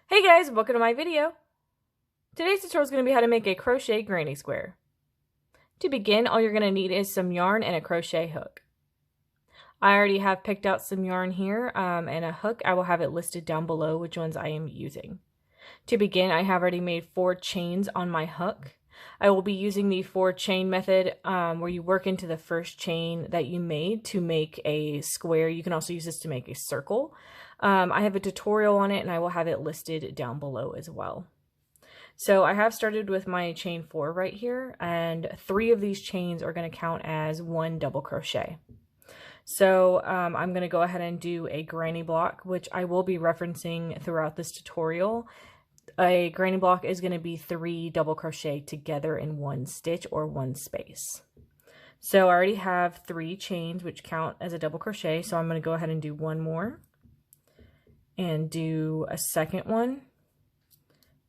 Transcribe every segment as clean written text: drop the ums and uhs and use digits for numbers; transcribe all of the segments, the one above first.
Hey guys, welcome to my video. Today's tutorial is going to be how to make a crochet granny square. To begin, all you're going to need is some yarn and a crochet hook. I already have picked out some yarn here and a hook. I will have it listed down below which ones I am using. To begin, I have already made 4 chains on my hook. I will be using the 4 chain method where you work into the first chain that you made to make a square. You can also use this to make a circle. I have a tutorial on it and I will have it listed down below as well. So I have started with my chain 4 right here, and 3 of these chains are going to count as 1 double crochet. So I'm going to go ahead and do a granny block, which I will be referencing throughout this tutorial. A granny block is going to be 3 double crochet together in 1 stitch or 1 space. So I already have 3 chains which count as a double crochet, so I'm going to go ahead and do 1 more and do a second one,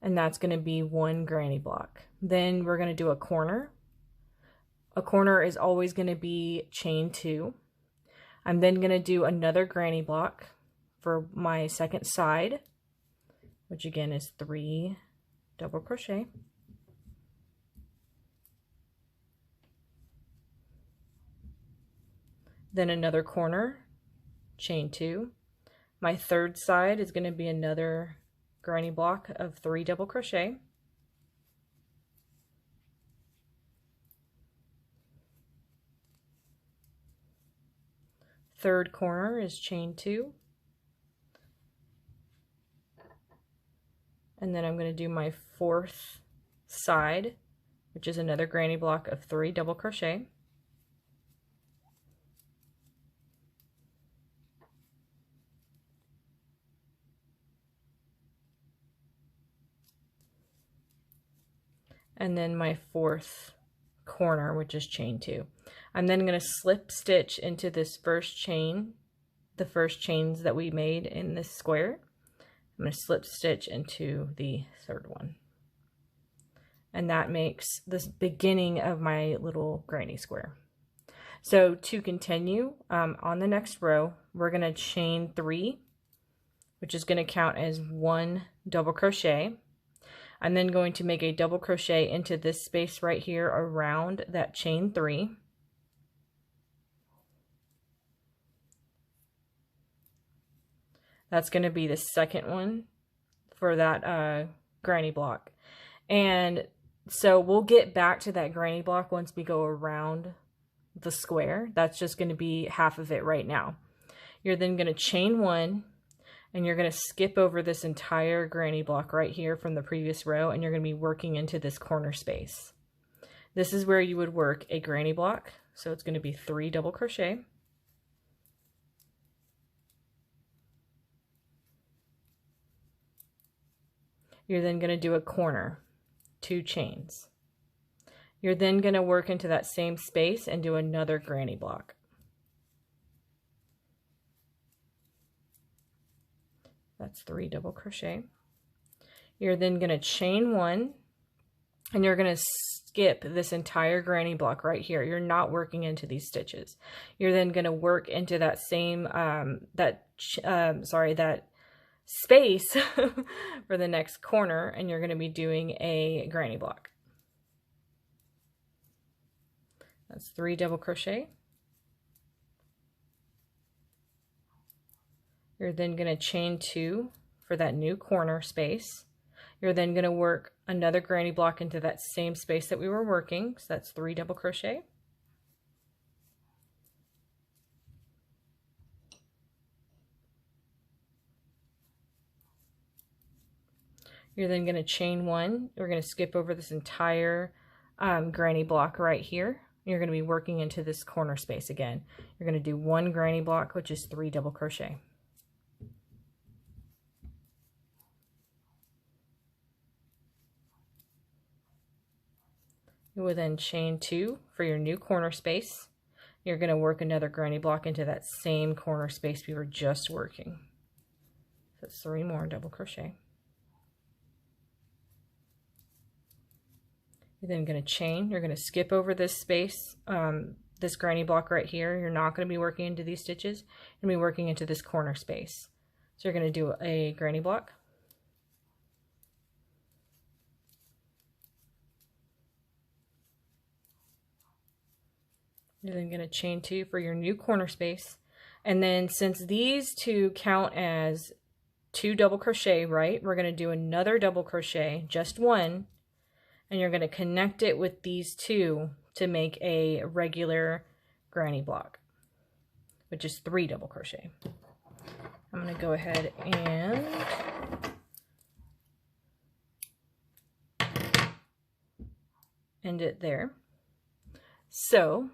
and that's going to be 1 granny block. Then we're going to do a corner. A corner is always going to be chain 2. I'm then going to do another granny block for my second side, which again is 3 double crochet. Then another corner, chain 2. My third side is going to be another granny block of 3 double crochet. Third corner is chain 2. And then I'm going to do my fourth side, which is another granny block of 3 double crochet. And then my fourth corner, which is chain 2. I'm then going to slip stitch into this first chain, the first chains that we made in this square. I'm going to slip stitch into the third one. And that makes this beginning of my little granny square. So to continue, on the next row, we're going to chain 3, which is going to count as 1 double crochet. I'm then going to make a double crochet into this space right here around that chain 3. That's going to be the second one for that granny block. And so we'll get back to that granny block once we go around the square. That's just going to be half of it right now. You're then going to chain 1. And you're going to skip over this entire granny block right here from the previous row, and you're going to be working into this corner space. This is where you would work a granny block, so it's going to be 3 double crochet. You're then going to do a corner, 2 chains. You're then going to work into that same space and do another granny block. That's 3 double crochet. You're then going to chain 1, and you're going to skip this entire granny block right here. You're not working into these stitches. You're then going to work into that same that space for the next corner, and you're going to be doing a granny block. That's 3 double crochet. You're then going to chain 2 for that new corner space. You're then going to work another granny block into that same space that we were working. So that's 3 double crochet. You're then going to chain 1. We're going to skip over this entire granny block right here. You're going to be working into this corner space again. You're going to do 1 granny block, which is 3 double crochet. You will then chain 2 for your new corner space. You're going to work another granny block into that same corner space we were just working. So it's 3 more double crochet. You're then going to chain. You're going to skip over this space, this granny block right here. You're not going to be working into these stitches. You're going to be working into this corner space. So you're going to do a granny block. You're then going to chain 2 for your new corner space. And then since these two count as 2 double crochet, right, we're going to do another double crochet, just one, and you're going to connect it with these two to make a regular granny block, which is 3 double crochet. I'm going to go ahead and end it there. So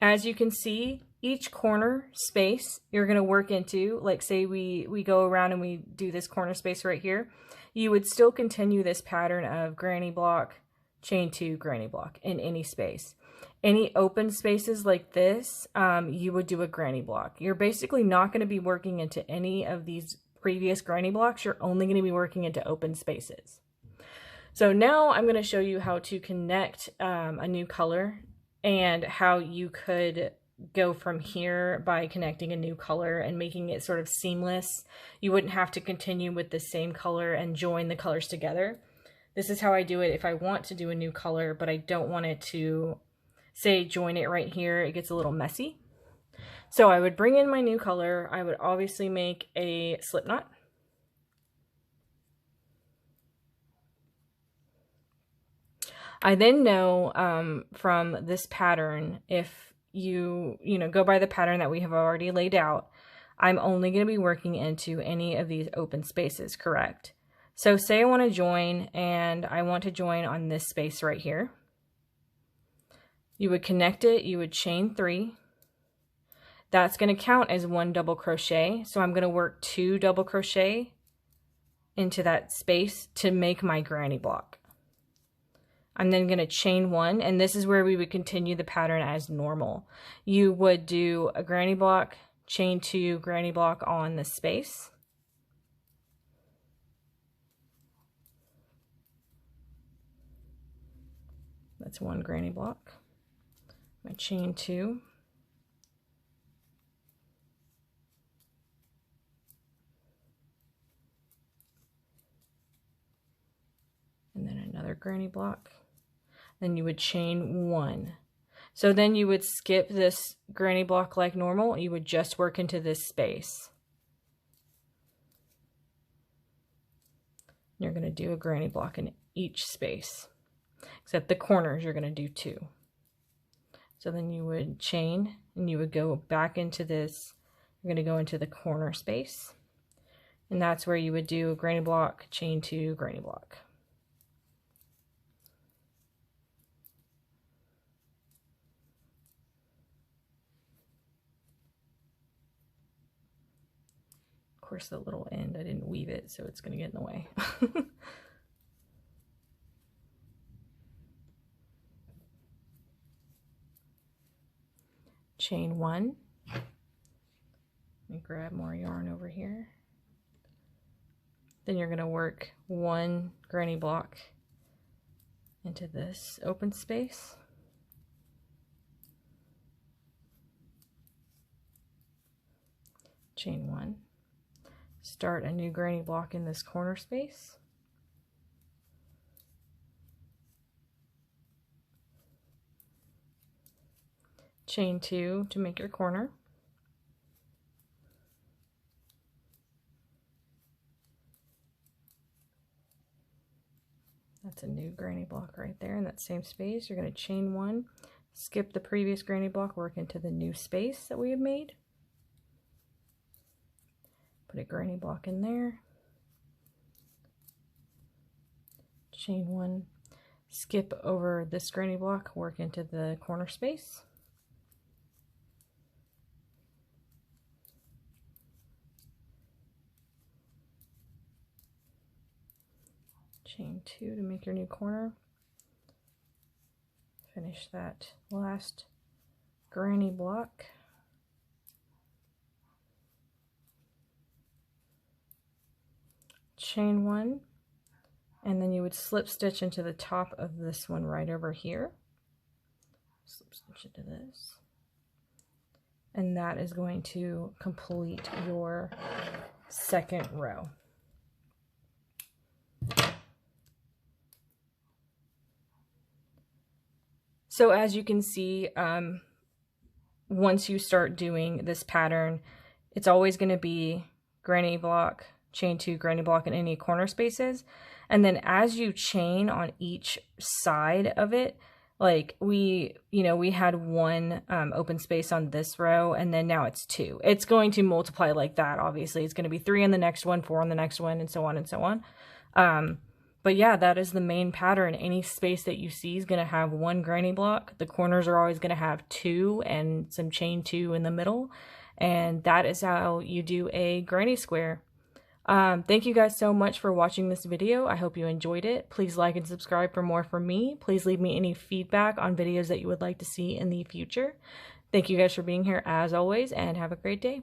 as you can see, each corner space you're going to work into, like say we go around and we do this corner space right here, you would still continue this pattern of granny block, chain 2, granny block in any space. Any open spaces like this, you would do a granny block. You're basically not going to be working into any of these previous granny blocks. You're only going to be working into open spaces. So now I'm going to show you how to connect a new color and how you could go from here by connecting a new color and making it sort of seamless. You wouldn't have to continue with the same color and join the colors together. This is how I do it if I want to do a new color, but I don't want it to, say, join it right here. It gets a little messy. So I would bring in my new color. I would obviously make a slip knot. I then know from this pattern, if you go by the pattern that we have already laid out, I'm only going to be working into any of these open spaces, correct? So say I want to join, and I want to join on this space right here. You would connect it, you would chain 3. That's going to count as 1 double crochet. So I'm going to work 2 double crochet into that space to make my granny block. I'm then going to chain 1, and this is where we would continue the pattern as normal. You would do a granny block, chain 2, granny block on the space. That's 1 granny block. My chain 2. And then another granny block. Then you would chain 1. So then you would skip this granny block like normal. You would just work into this space. You're going to do a granny block in each space, except the corners you're going to do 2. So then you would chain, and you would go back into this. You're going to go into the corner space, and that's where you would do a granny block, chain 2, granny block. Of course, the little end, I didn't weave it, so it's going to get in the way. Chain 1. Let me grab more yarn over here. Then you're going to work 1 granny block into this open space. Chain 1. Start a new granny block in this corner space. Chain 2 to make your corner. That's a new granny block right there in that same space. You're going to chain 1, skip the previous granny block, work into the new space that we have made. Put a granny block in there. Chain 1, skip over this granny block, work into the corner space. Chain 2 to make your new corner. Finish that last granny block. Chain 1, and then you would slip stitch into the top of this one right over here. Slip stitch into this. And that is going to complete your second row. So as you can see, once you start doing this pattern, it's always going to be granny block, chain 2, granny block in any corner spaces. And then as you chain on each side of it, like we had 1 open space on this row, and then now it's 2. It's going to multiply like that. Obviously, it's going to be 3 on the next one, 4 on the next one, and so on and so on. But yeah, that is the main pattern. Any space that you see is going to have 1 granny block. The corners are always going to have 2 and some chain 2 in the middle. And that is how you do a granny square. Thank you guys so much for watching this video. I hope you enjoyed it. Please like and subscribe for more from me. Please leave me any feedback on videos that you would like to see in the future. Thank you guys for being here as always, and have a great day.